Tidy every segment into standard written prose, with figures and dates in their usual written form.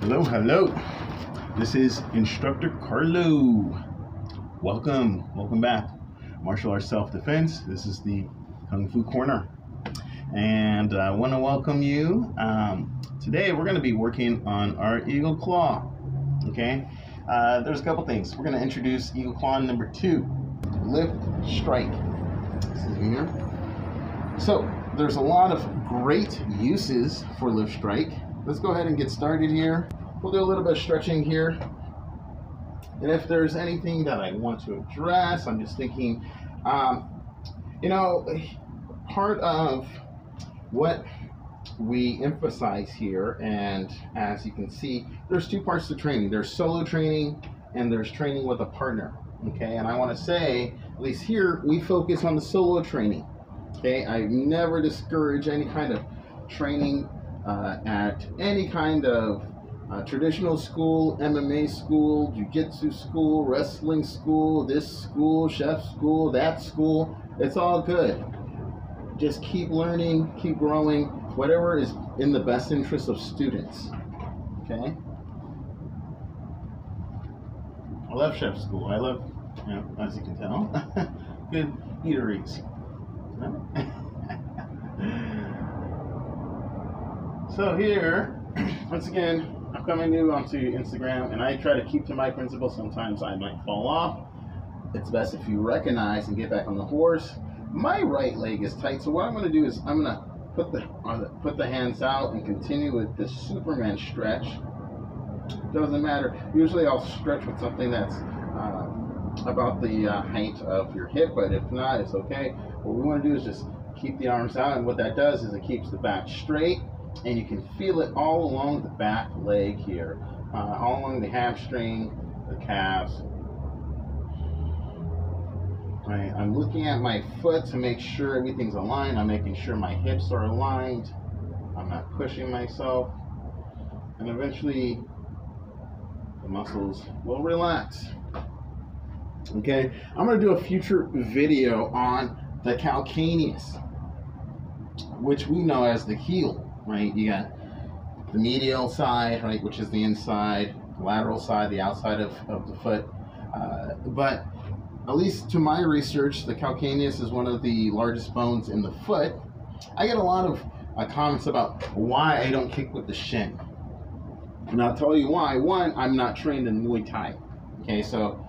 Hello, hello. This is Instructor Carlo. Welcome back. Martial arts self-defense. This is the Kung Fu Corner. And I want to welcome you. Today we're going to be working on our Eagle Claw. Okay? There's a couple things. We're going to introduce Eagle Claw number 2. Lift, strike. This is here. So, there's a lot of great uses for lift strike. Let's go ahead and get started here. We'll do a little bit of stretching here. And if there's anything that I want to address, I'm just thinking, part of what we emphasize here, and as you can see, there's two parts to training. There's solo training and there's training with a partner. Okay, and I want to say, at least here, we focus on the solo training. Okay, I never discourage any kind of training at any kind of traditional school, MMA school, Jiu-Jitsu school, wrestling school, this school, chef school, that school. It's all good. Just keep learning, keep growing, whatever is in the best interest of students. Okay? I love chef school. I love, as you can tell, good eateries. So here, once again, I'm coming new onto Instagram, and I try to keep to my principles. Sometimes I might fall off. It's best if you recognize and get back on the horse. My right leg is tight, so what I'm going to do is I'm going to put the hands out and continue with this Superman stretch. Doesn't matter. Usually I'll stretch with something that's about the height of your hip, but if not, it's okay. What we want to do is just keep the arms out, and what that does is it keeps the back straight, and you can feel it all along the back leg here, all along the hamstring, the calves. Right, I'm looking at my foot to make sure everything's aligned. I'm making sure my hips are aligned. I'm not pushing myself, and eventually the muscles will relax. Okay, I'm going to do a future video on the calcaneus, which we know as the heel, right? You got the medial side, right, which is the inside, the lateral side, the outside of the foot. But at least to my research, the calcaneus is one of the largest bones in the foot. I get a lot of comments about why I don't kick with the shin. And I'll tell you why. One, I'm not trained in Muay Thai. Okay, so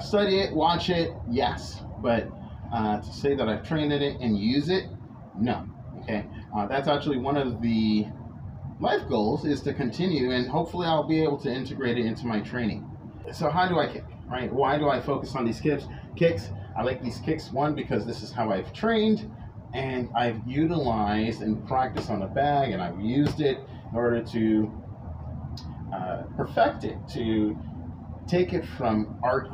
study it, watch it, yes. But to say that I've trained in it and use it, no. Okay, that's actually one of the life goals, is to continue, and hopefully I'll be able to integrate it into my training. So how do I kick, right? Why do I focus on these kicks? I like these kicks, one, because this is how I've trained, and I've utilized and practiced on the bag, and I've used it in order to perfect it, to take it from art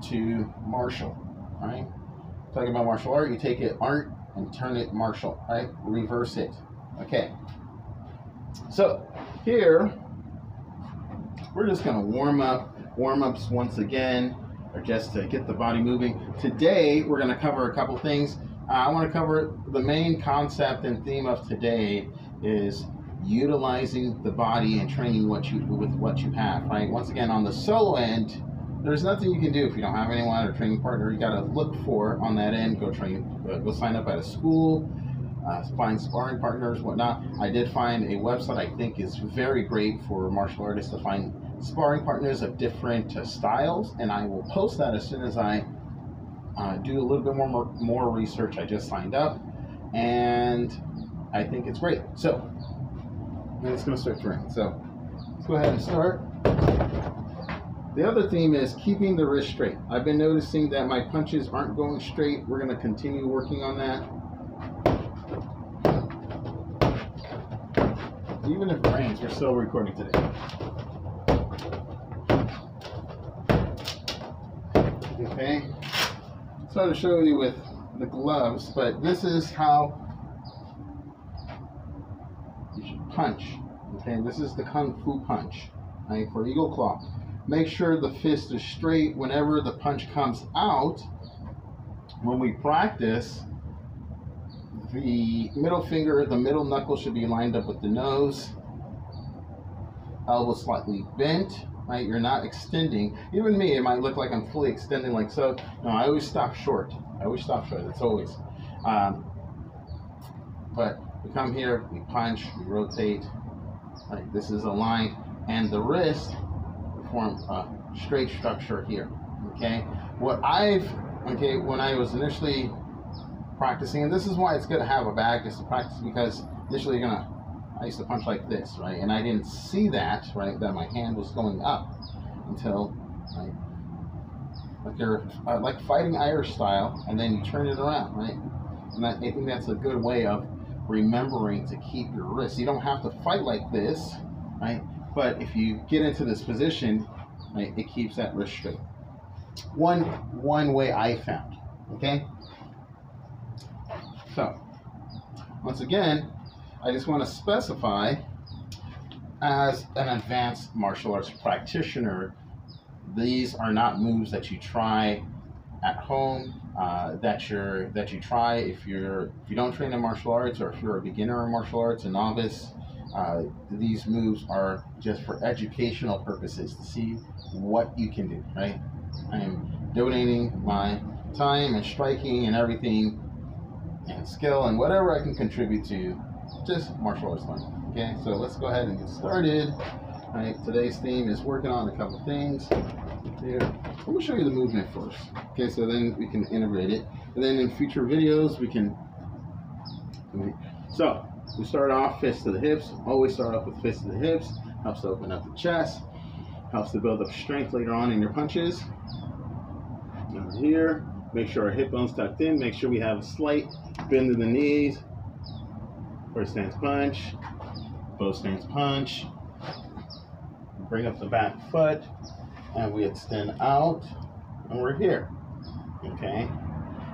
to martial, right? Talking about martial art, you take it art and turn it martial, right? Reverse it. Okay. So here, we're just gonna warm-ups once again, or just to get the body moving. Today, we're gonna cover a couple things. I wanna cover the main concept and theme of today is utilizing the body and training with what you have, right? Once again, on the solo end, there's nothing you can do if you don't have anyone or a training partner. You got to look for on that end. Go go sign up at a school, find sparring partners, whatnot. I did find a website I think is very great for martial artists to find sparring partners of different styles, and I will post that as soon as I do a little bit more research. I just signed up, and I think it's great. So it's going to start training. So let's go ahead and start. The other theme is keeping the wrist straight. I've been noticing that my punches aren't going straight. We're going to continue working on that. Even if it rains, we're still recording today. Okay. So to show you with the gloves, but this is how you should punch. Okay, this is the Kung Fu punch, right, for Eagle Claw. Make sure the fist is straight whenever the punch comes out. When we practice, the middle finger, the middle knuckle should be lined up with the nose. elbow slightly bent, right? You're not extending. Even me, it might look like I'm fully extending like so. No, I always stop short. I always stop short. It's always. But we come here, we punch, we rotate. Right? This is aligned, and the wrist form a straight structure here. Okay. When I was initially practicing, and this is why it's good to have a bag just to practice, because initially I used to punch like this, right? And I didn't see that, right, that my hand was going up until, right, like you're like fighting Irish style, and then you turn it around, right? And I think that's a good way of remembering to keep your wrist. You don't have to fight like this, right? But if you get into this position, right, it keeps that wrist straight. One way I found, okay? So, once again, I just want to specify, as an advanced martial arts practitioner, these are not moves that you try at home, that you try if you don't train in martial arts, or if you're a beginner in martial arts, a novice. These moves are just for educational purposes, to see what you can do, right? I am donating my time and striking and everything and skill and whatever I can contribute to just martial arts learning. Okay, so let's go ahead and get started. All right, today's theme is working on a couple things here. I'm going to show you the movement first. Okay, so then we can integrate it, and then in future videos we can. So we start off fist to the hips. Always start off with fist to the hips. Helps to open up the chest. Helps to build up strength later on in your punches. Over here, make sure our hip bone's tucked in. Make sure we have a slight bend in the knees. First stance punch, both stance punch. Bring up the back foot, and we extend out, and we're here. Okay,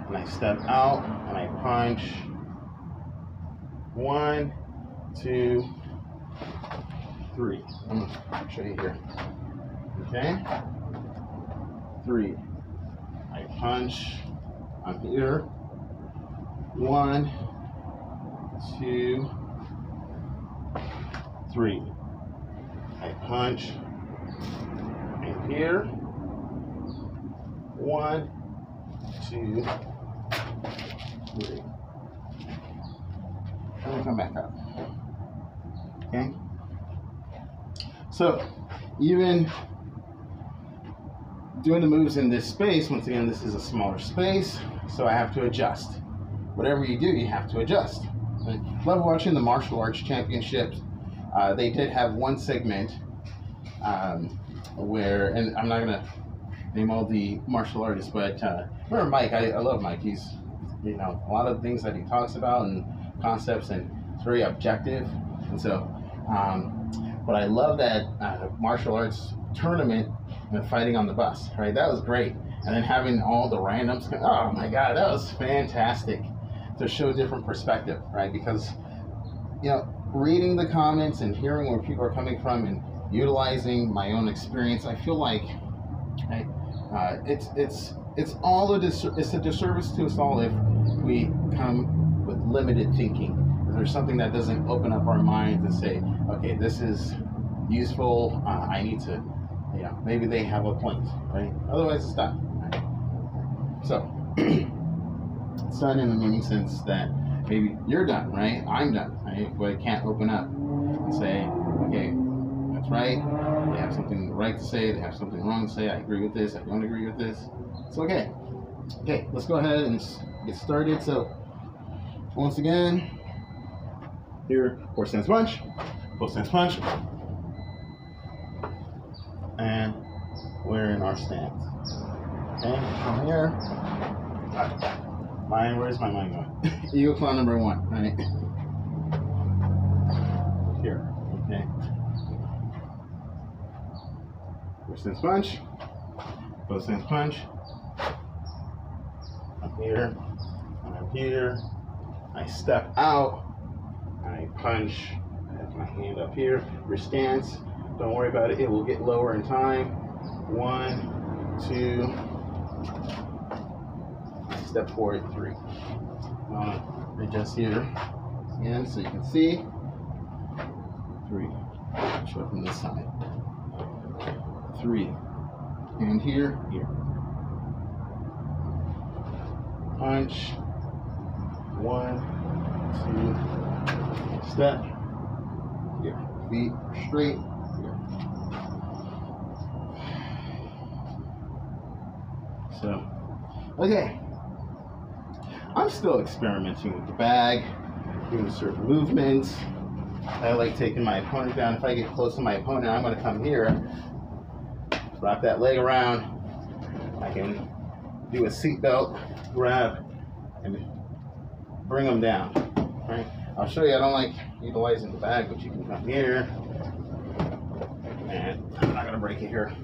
and I step out and I punch. 1, 2, 3. I'm gonna show you here. Okay, 3. I punch. I'm here. 1, 2, 3. I punch. I'm here. 1, 2, 3. And then come back up. Okay. So even doing the moves in this space, once again, this is a smaller space, so I have to adjust. Whatever you do, you have to adjust. I love watching the martial arts championships. They did have one segment where, and I'm not gonna name all the martial artists, but remember Mike? I love Mike. He's, you know, a lot of things that he talks about and concepts, and it's very objective. And so, but I love that martial arts tournament and fighting on the bus, right? That was great. And then having all the randoms, oh my God, that was fantastic to show different perspective, right? Because, you know, reading the comments and hearing where people are coming from and utilizing my own experience, I feel like, right, it's all it's a disservice to us all if we come with limited thinking. If there's something that doesn't open up our minds and say, okay, this is useful, I need to, you know, maybe they have a point, right? Otherwise it's done. Right? So it's done in the meaning sense that maybe you're done, right? I'm done, right? But I can't open up and say, okay, that's right. They have something right to say. They have something wrong to say. I agree with this. I don't agree with this. It's okay. Okay, let's go ahead and get started. So once again, here, four stance punch, full stance punch, and we're in our stance. Okay, from here, where's my mind going? Eagle claw number 1, right? Here, okay. Four stance punch, full stance punch. I'm here, and I'm here. I step out. I punch. I have my hand up here. Your stance, don't worry about it. It will get lower in time. 1, 2. Step forward, 3. Adjust here again so you can see. 3. Show from this side. 3. And here. Punch. 1, 2. Step. Here. Feet straight. Here. So, okay. I'm still experimenting with the bag, doing certain movements. I like taking my opponent down. If I get close to my opponent, I'm going to come here, wrap that leg around. I can do a seatbelt grab and bring them down. Right? I'll show you. I don't like utilizing the bag, but you can come here, and I'm not going to break it here.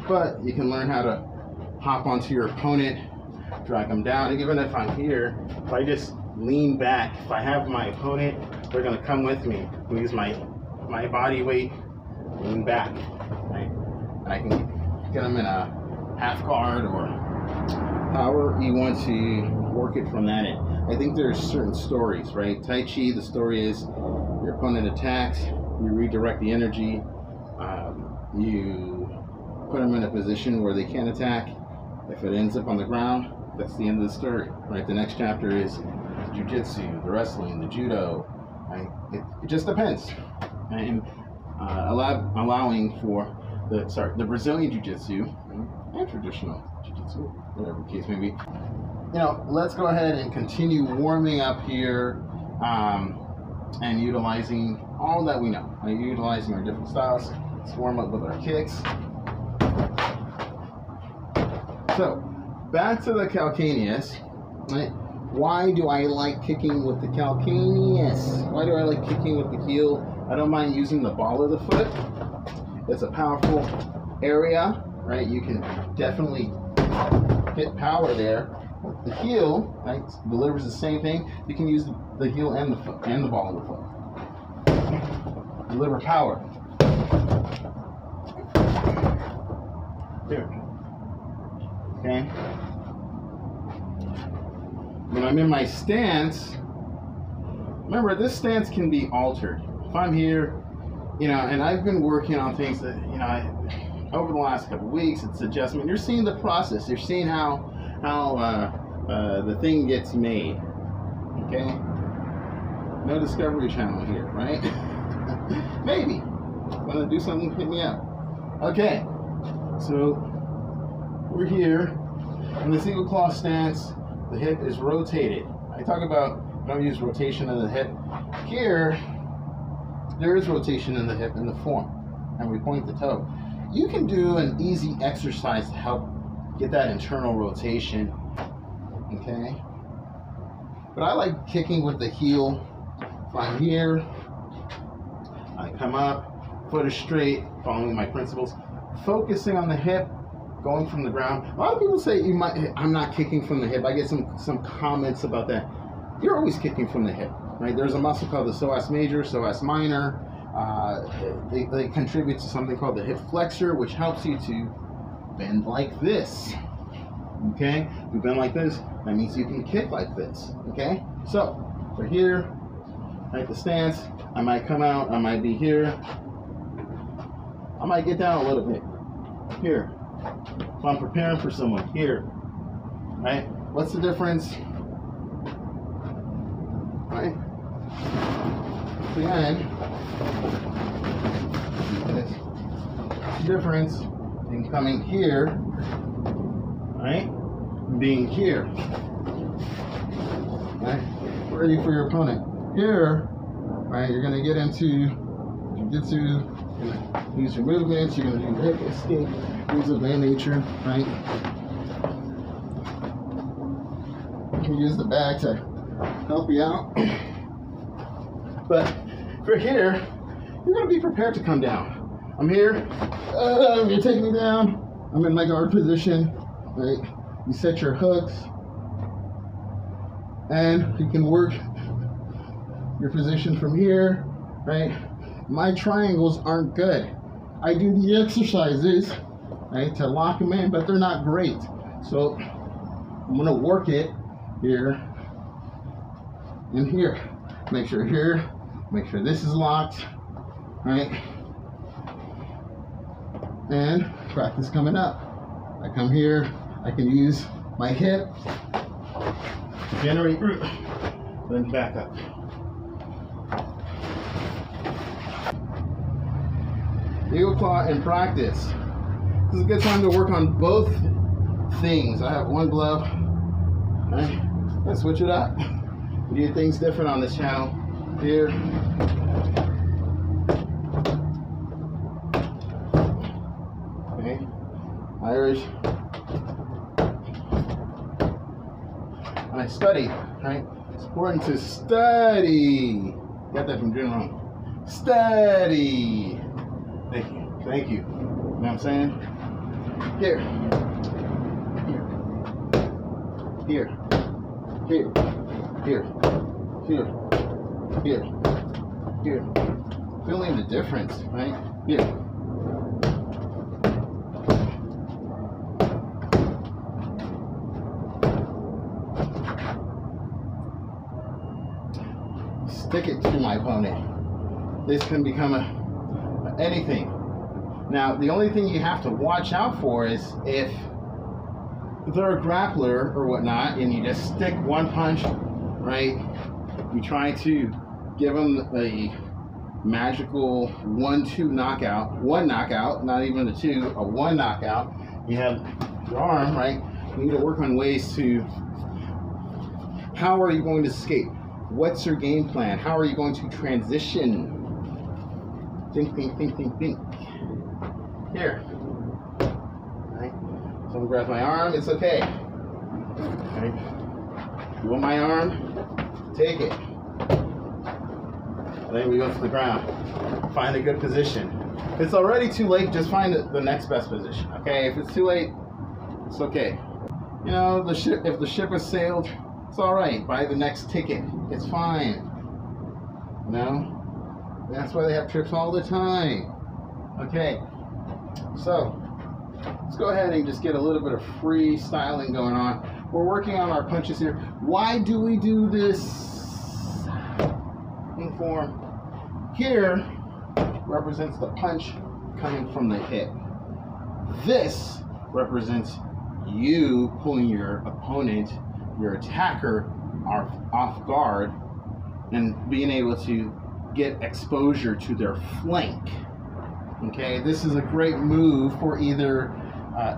But you can learn how to hop onto your opponent, drag them down. And even if I'm here, if I just lean back, if I have my opponent, they're going to come with me. Use my body weight, lean back, right? And I can get them in a half guard or however you want to work it from that end. I think there's certain stories, right? Tai Chi, the story is your opponent attacks, you redirect the energy, you put them in a position where they can't attack. If it ends up on the ground, that's the end of the story, right? The next chapter is Jiu-Jitsu, the wrestling, the judo, right? It just depends. And allowing for the Brazilian Jiu-Jitsu and traditional Jiu-Jitsu, whatever the case may be. You know, let's go ahead and continue warming up here and utilizing all that we know. Utilizing our different styles. Let's warm up with our kicks. So, back to the calcaneus, right? Why do I like kicking with the calcaneus? Why do I like kicking with the heel? I don't mind using the ball of the foot. It's a powerful area, right? You can definitely hit power there. The heel, right, delivers the same thing. You can use the heel and the foot and the ball of the foot. Deliver power. There. Okay. When I'm in my stance, remember this stance can be altered. If I'm here, you know, and I've been working on things that, you know, over the last couple of weeks, it's adjustment. You're seeing the process. You're seeing how the thing gets made. Okay. No Discovery Channel here, right? Maybe. Want to do something? Hit me up. Okay. So we're here in the single claw stance. The hip is rotated. I talk about, I don't use rotation of the hip. Here, there is rotation in the hip in the form, and we point the toe. You can do an easy exercise to help get that internal rotation, okay? But I like kicking with the heel. If I'm here, I come up, foot is straight, following my principles, focusing on the hip, going from the ground. A lot of people say I'm not kicking from the hip. I get some comments about that. You're always kicking from the hip, right? There's a muscle called the psoas major, psoas minor. They contribute to something called the hip flexor, which helps you to bend like this. Okay? If you bend like this, that means you can kick like this. Okay? So, we're here, right? The stance. I might come out. I might be here. I might get down a little bit. Here. If I'm preparing for someone, here. Right? What's the difference? Right? Again, the difference in coming here, right, and being here, right, ready for your opponent. Here, right, you're going to get into Jiu-Jitsu, you're going to use your movements, you're going to do hip escape, things of that nature, right? You can use the bag to help you out. But for here, you're going to be prepared to come down. I'm here, you take me down, I'm in my guard position, right? You set your hooks, and you can work your position from here, right? My triangles aren't good. I do the exercises, right, to lock them in, but they're not great. So I'm going to work it here and here. Make sure here, make sure this is locked, right? And practice coming up. I come here, I can use my hip to generate root, then back up. Eagle claw in practice. This is a good time to work on both things. I have one glove. Right? Let's switch it up. We do things different on this channel. Here. Okay. Irish. And I study, right? It's important to study. Got that from doing wrong. Study. Thank you. Thank you. You know what I'm saying? Here. Here. Here. Here. Here. Here. Here. Feeling the difference, right? Here. Stick it to my opponent. This can become anything. Now, the only thing you have to watch out for is if they're a grappler or whatnot, and you just stick one punch, right? You try to give them a magical 1-2 knockout, one knockout, not even a two, a one knockout. You have your arm, right? You need to work on ways to, how are you going to escape? What's your game plan? How are you going to transition? Think, think, think, think, think. Here. Right? Someone grabs my arm, it's okay. Right? You want my arm? Take it. Then we go to the ground. Find a good position. If it's already too late, just find the next best position. Okay? If it's too late, it's okay. You know, if the ship has sailed, it's alright. Buy the next ticket. It's fine. You know? That's why they have trips all the time. Okay. So, let's go ahead and just get a little bit of freestyling going on. We're working on our punches here. Why do we do this in form? Here represents the punch coming from the hip. This represents you pulling your opponent, your attacker, off guard and being able to get exposure to their flank. Okay, this is a great move for either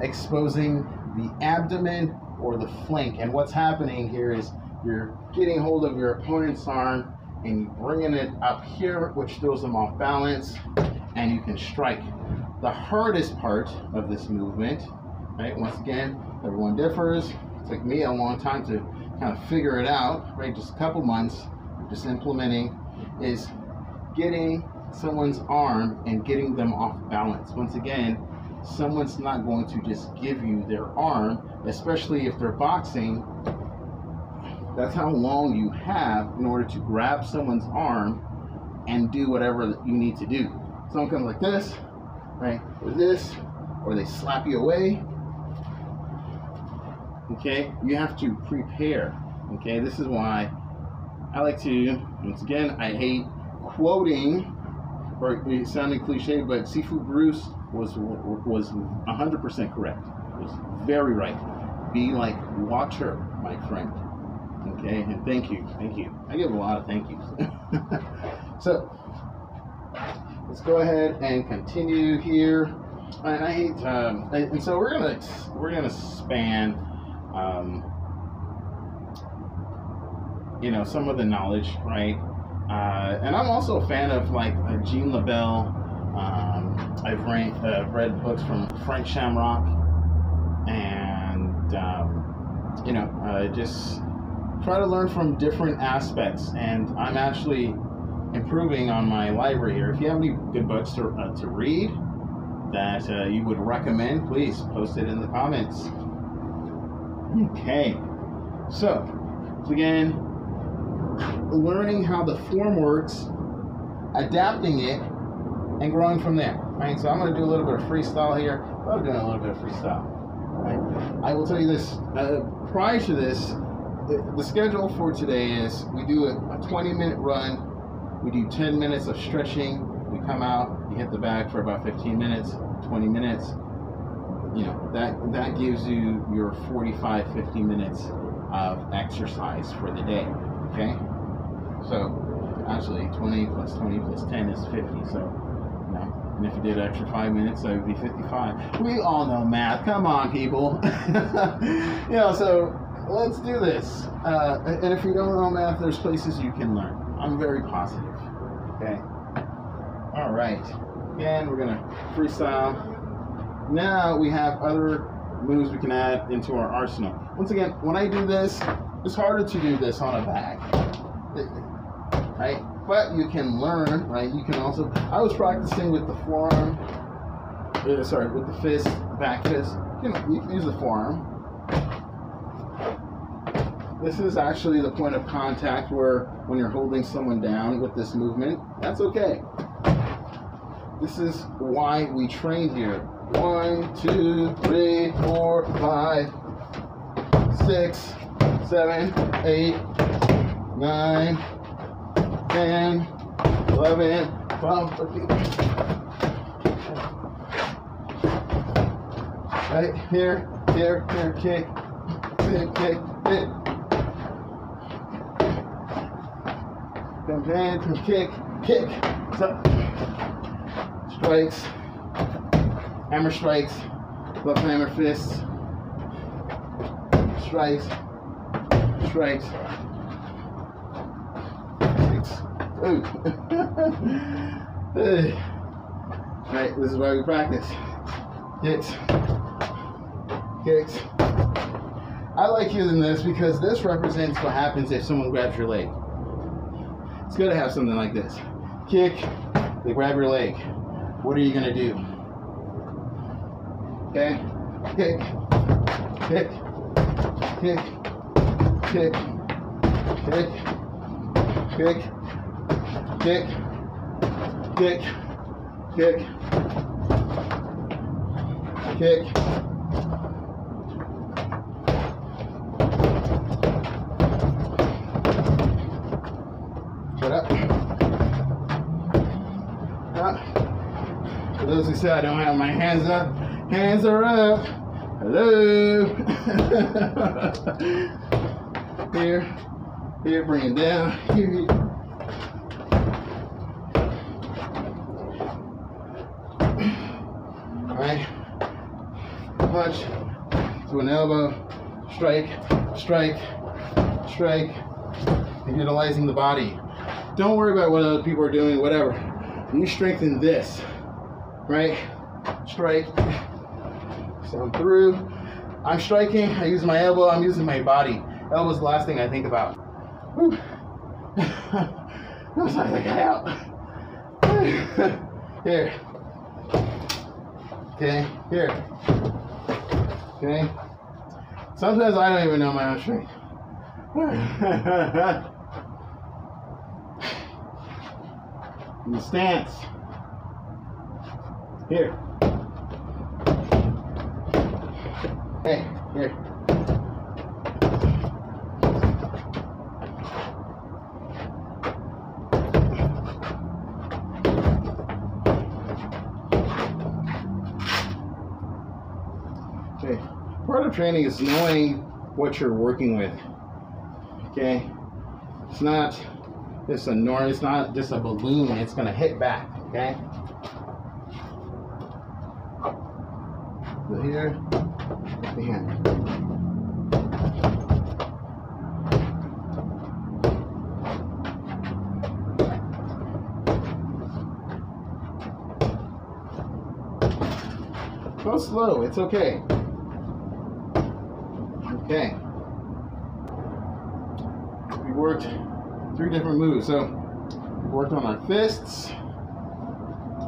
exposing the abdomen or the flank. And what's happening here is you're getting hold of your opponent's arm and you bringing it up here, which throws them off balance, and you can strike. The hardest part of this movement, right? Once again, everyone differs. It took me a long time to kind of figure it out, right? Just a couple months, just implementing, is getting someone's arm and getting them off balance. Once again, someone's not going to just give you their arm, especially if they're boxing. That's how long you have in order to grab someone's arm and do whatever you need to do. Someone comes like this, right, or this, or they slap you away. Okay, you have to prepare. Okay, this is why I like to, once again, I hate quoting, or it sounded cliche, but Sifu Bruce was 100% correct. It was very right. Be like water, my friend. Okay, and thank you. I give a lot of thank yous. So let's go ahead and continue here. And I hate, and so we're gonna span, you know, some of the knowledge, right? And I'm also a fan of like Jean LaBelle. I've read books from Frank Shamrock, and you know, just try to learn from different aspects. And I'm actually improving on my library here. If you have any good books to read that you would recommend, please post it in the comments. Okay, so again, learning how the form works, adapting it, and growing from there. Right. So I'm going to do a little bit of freestyle here. I'm doing a little bit of freestyle. Right. I will tell you this. Prior to this, the schedule for today is we do a 20-minute run. We do 10 minutes of stretching. We come out, you hit the bag for about 15 minutes, 20 minutes. You know, that gives you your 45, 50 minutes of exercise for the day. Okay? So actually 20 plus 20 plus 10 is 50. So, you know, and if you did an extra 5 minutes, that would be 55. We all know math. Come on, people. You know, so let's do this. And if you don't know math, there's places you can learn. I'm very positive. Okay. All right. Again, we're gonna freestyle. Now we have other moves we can add into our arsenal. Once again, when I do this, it's harder to do this on a bag, right? But you can learn, right? You can also, I was practicing with the forearm, with the fist, back fist. You can use the forearm. This is actually the point of contact where when you're holding someone down with this movement, that's okay. This is why we train here. 1, 2, 3, 4, 5, 6, 7, 8, 9, 10, 11, 12, 13. Right here, kick, kick. Come in, kick. So, strikes. Hammer strikes, left hammer fists, strikes. Ooh. Right, this is why we practice. Kicks. I like using this because this represents what happens if someone grabs your leg. It's good to have something like this. Kick, they grab your leg. What are you gonna do? Okay, kick, Shut up. For those who say I don't have my hands up, hands are up. Hello. Here, bring it down. Here. All right. Punch to an elbow. Strike. And utilizing the body. Don't worry about what other people are doing. Whatever. You strengthen this. Right. Strike. So I'm through. I'm striking. I use my elbow. I'm using my body. Elbow's the last thing I think about. Whew. Looks like I got out. Here. Okay. Here. Okay. Sometimes I don't even know my own strength. In the stance. Here. Hey, here. Okay. Part of training is knowing what you're working with. Okay. It's not just it's not just a balloon, it's gonna hit back, okay? So here, the hand. Go slow, it's okay. Okay. We worked 3 different moves. So we worked on our fists.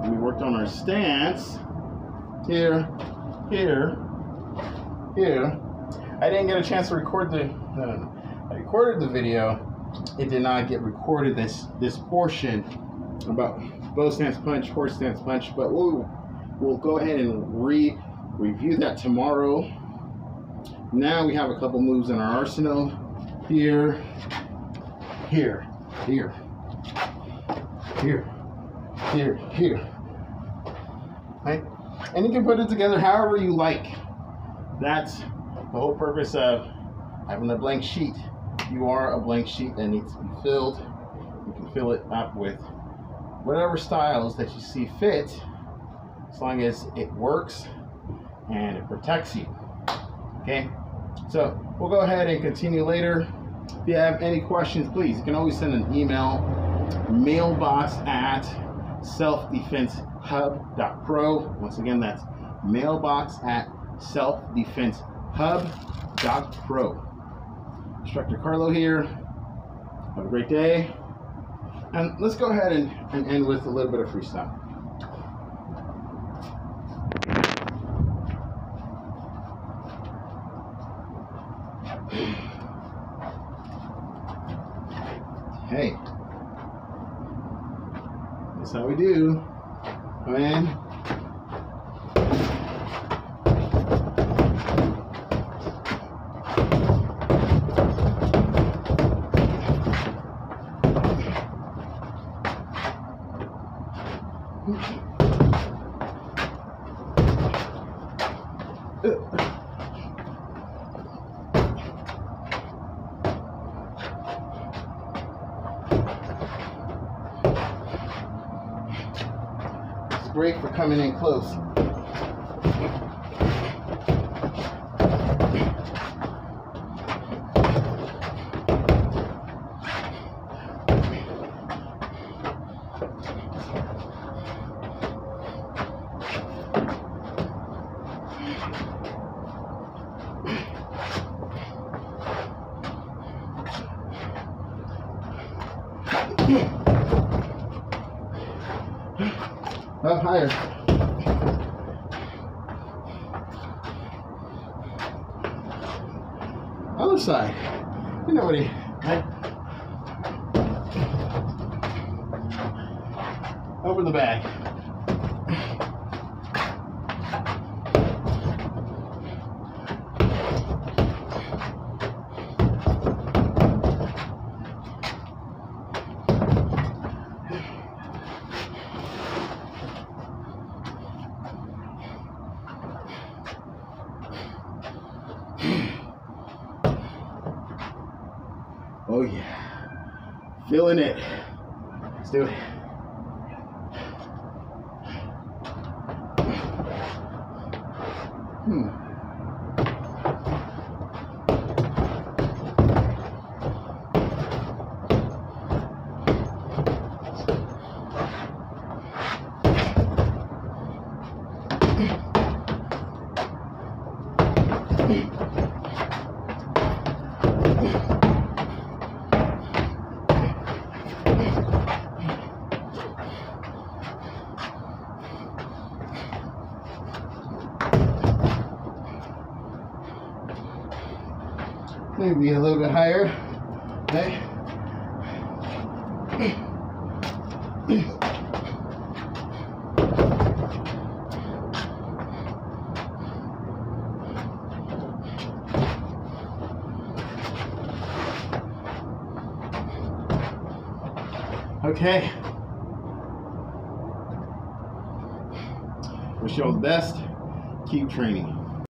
We worked on our stance. Here. I didn't get a chance to record I recorded the video. It did not get recorded this portion about bow stance punch, horse stance punch, but we'll go ahead and review that tomorrow. Now we have a couple moves in our arsenal. Here. here, here. Right? And you can put it together however you like. That's the whole purpose of having a blank sheet. You are a blank sheet that needs to be filled. You can fill it up with whatever styles that you see fit, as long as it works and it protects you. Okay, so we'll go ahead and continue later. If you have any questions, please, you can always send an email, mailbox@selfdefensehub.pro. Once again, that's mailbox@selfdefensehub.pro. Instructor Carlo here. Have a great day. And let's go ahead and end with a little bit of freestyle. Hey, that's how we do. Come in. It's great for coming in close. Up higher. Other side. You know what he, right? Over the back. Oh yeah, feeling it. Let's do it. Maybe a little bit higher. Okay. Okay. Wish you all the best. Keep training.